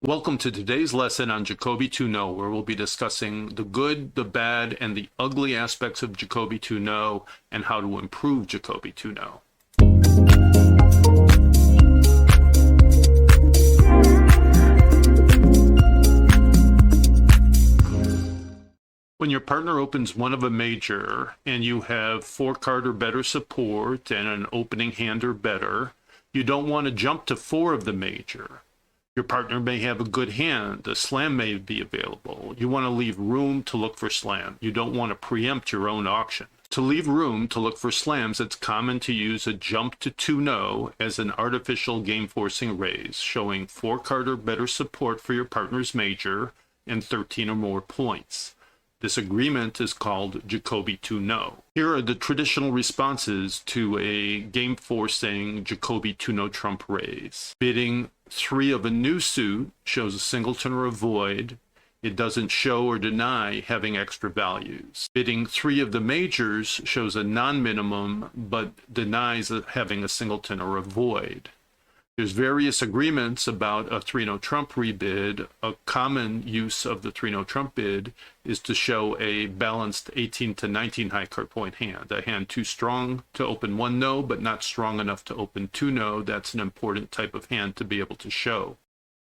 Welcome to today's lesson on Jacoby 2NT, where we'll be discussing the good, the bad, and the ugly aspects of Jacoby 2NT and how to improve Jacoby 2NT. When your partner opens one of a major and you have 4-card or better support and an opening hand or better, you don't want to jump to 4 of the major. Your partner may have a good hand. A slam may be available. You want to leave room to look for slam. You don't want to preempt your own auction. To leave room to look for slams, it's common to use a jump to 2-0 as an artificial game-forcing raise, showing 4-card or better support for your partner's major and 13 or more points. This agreement is called Jacoby 2NT. Here are the traditional responses to a game-forcing Jacoby 2NT trump raise. Bidding 3 of a new suit shows a singleton or a void. It doesn't show or deny having extra values. Bidding 3 of the majors shows a non-minimum but denies having a singleton or a void. There's various agreements about a 3-0 trump rebid. A common use of the 3-0 trump bid is to show a balanced 18 to 19 high card point hand. A hand too strong to open 1-0, but not strong enough to open 2-0. That's an important type of hand to be able to show.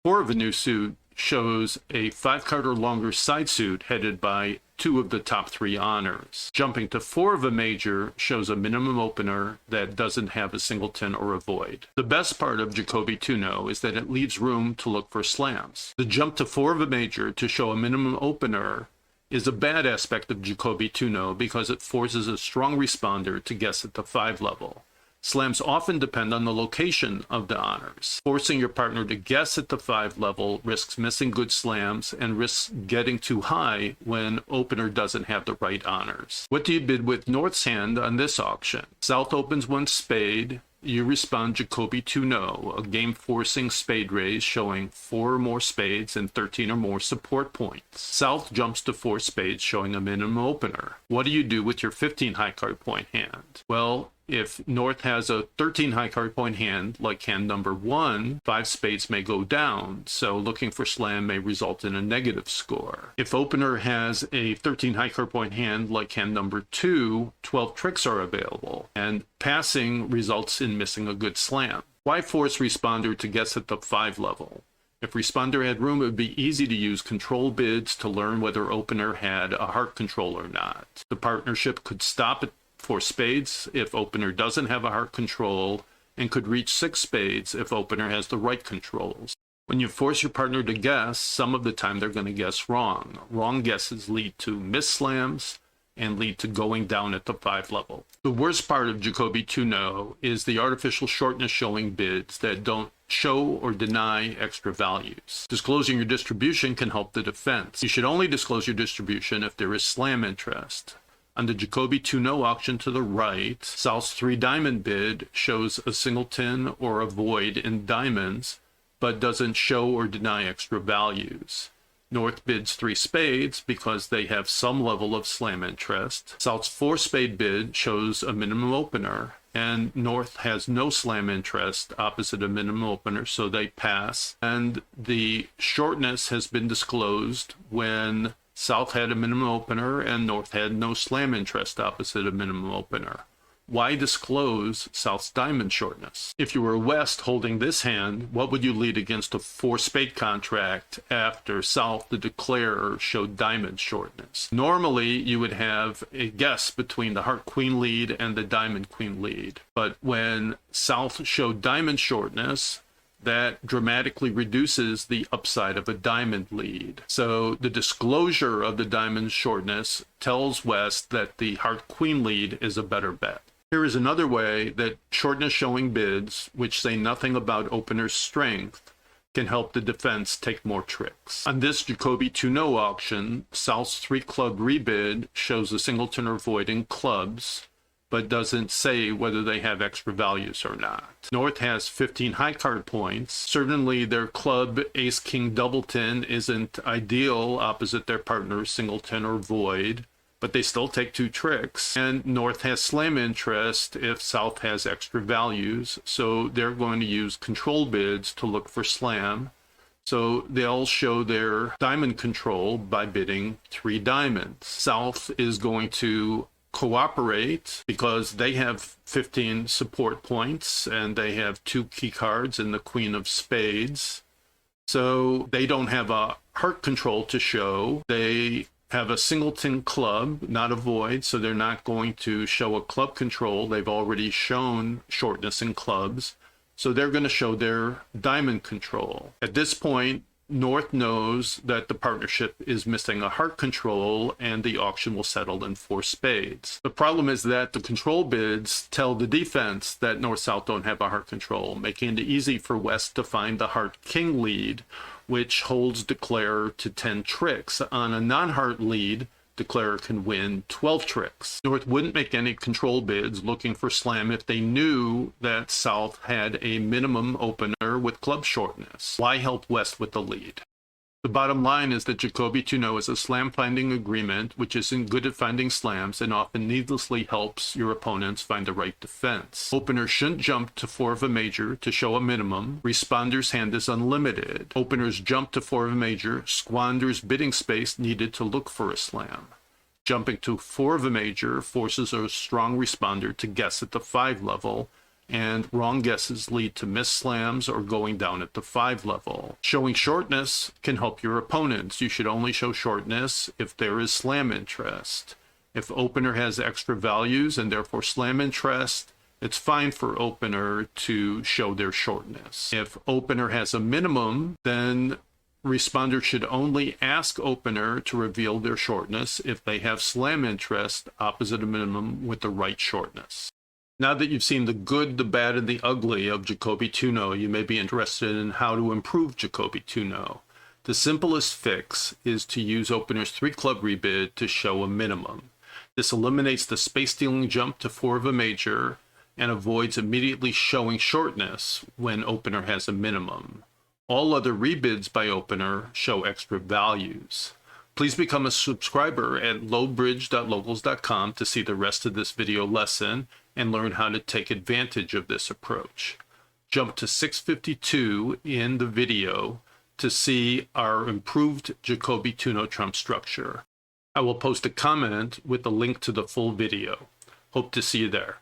4 of a new suit shows a 5-card or longer side suit headed by 2 of the top 3 honors. Jumping to 4 of a major shows a minimum opener that doesn't have a singleton or a void. The best part of Jacoby 2NT is that it leaves room to look for slams. The jump to 4 of a major to show a minimum opener is a bad aspect of Jacoby 2NT because it forces a strong responder to guess at the 5 level. Slams often depend on the location of the honors. Forcing your partner to guess at the 5 level risks missing good slams and risks getting too high when opener doesn't have the right honors. What do you bid with North's hand on this auction? South opens 1 spade. You respond Jacoby 2NT, a game-forcing spade raise showing 4 or more spades and 13 or more support points. South jumps to 4 spades showing a minimum opener. What do you do with your 15 high card point hand? Well, if North has a 13 high card point hand, like hand number 1, 5 spades may go down, so looking for slam may result in a negative score. If opener has a 13 high card point hand, like hand number 2, 12 tricks are available, and passing results in missing a good slam. Why force responder to guess at the 5 level? If responder had room, it would be easy to use control bids to learn whether opener had a heart control or not. The partnership could stop at 4 spades if opener doesn't have a heart control, and could reach 6 spades if opener has the right controls. When you force your partner to guess, some of the time they're going to guess wrong. Wrong guesses lead to miss slams and lead to going down at the 5 level. The worst part of Jacoby 2NT is the artificial shortness showing bids that don't show or deny extra values. Disclosing your distribution can help the defense. You should only disclose your distribution if there is slam interest. On the Jacoby 2NT auction to the right, South's 3 diamond bid shows a singleton or a void in diamonds, but doesn't show or deny extra values. North bids 3 spades because they have some level of slam interest. South's 4 spade bid shows a minimum opener, and North has no slam interest opposite a minimum opener, so they pass. And the shortness has been disclosed when South had a minimum opener and North had no slam interest opposite a minimum opener. Why disclose South's diamond shortness? If you were West holding this hand, what would you lead against a 4 spade contract after South, the declarer, showed diamond shortness? Normally, you would have a guess between the heart queen lead and the diamond queen lead. But when South showed diamond shortness, that dramatically reduces the upside of a diamond lead. So the disclosure of the diamond shortness tells West that the heart queen lead is a better bet. Here is another way that shortness showing bids, which say nothing about opener's strength, can help the defense take more tricks. On this Jacoby 2NT auction, South's 3 club rebid shows a singleton or void in clubs, but doesn't say whether they have extra values or not. North has 15 high card points. Certainly their club ace-king doubleton isn't ideal opposite their partner's singleton or void, but they still take 2 tricks. And North has slam interest if South has extra values, so they're going to use control bids to look for slam. So they'll show their diamond control by bidding 3 diamonds. South is going to cooperate because they have 15 support points and they have 2 key cards and the Queen of Spades. So they don't have a heart control to show. They have a singleton club, not a void, so they're not going to show a club control. They've already shown shortness in clubs. So they're going to show their diamond control. At this point, North knows that the partnership is missing a heart control and the auction will settle in 4 spades. The problem is that the control bids tell the defense that North-South don't have a heart control, making it easy for West to find the heart king lead, which holds Declarer to 10 tricks. On a non-heart lead, Declarer can win 12 tricks. North wouldn't make any control bids looking for slam if they knew that South had a minimum opener with club shortness. Why help West with the lead? The bottom line is that Jacoby 2NT is a slam finding agreement, which isn't good at finding slams and often needlessly helps your opponents find the right defense. Openers shouldn't jump to 4 of a major to show a minimum. Responder's hand is unlimited. Openers jump to 4 of a major, squanders bidding space needed to look for a slam. Jumping to 4 of a major forces a strong responder to guess at the 5 level, and wrong guesses lead to missed slams or going down at the 5 level. Showing shortness can help your opponents. You should only show shortness if there is slam interest. If opener has extra values and therefore slam interest, it's fine for opener to show their shortness. If opener has a minimum, then responder should only ask opener to reveal their shortness if they have slam interest opposite a minimum with the right shortness. Now that you've seen the good, the bad, and the ugly of Jacoby 2NT, you may be interested in how to improve Jacoby 2NT. The simplest fix is to use opener's 3 club rebid to show a minimum. This eliminates the space-stealing jump to 4 of a major and avoids immediately showing shortness when opener has a minimum. All other rebids by opener show extra values. Please become a subscriber at lowbridge.locals.com to see the rest of this video lesson and learn how to take advantage of this approach. Jump to 652 in the video to see our improved Jacoby 2NT trump structure. I will post a comment with a link to the full video. Hope to see you there.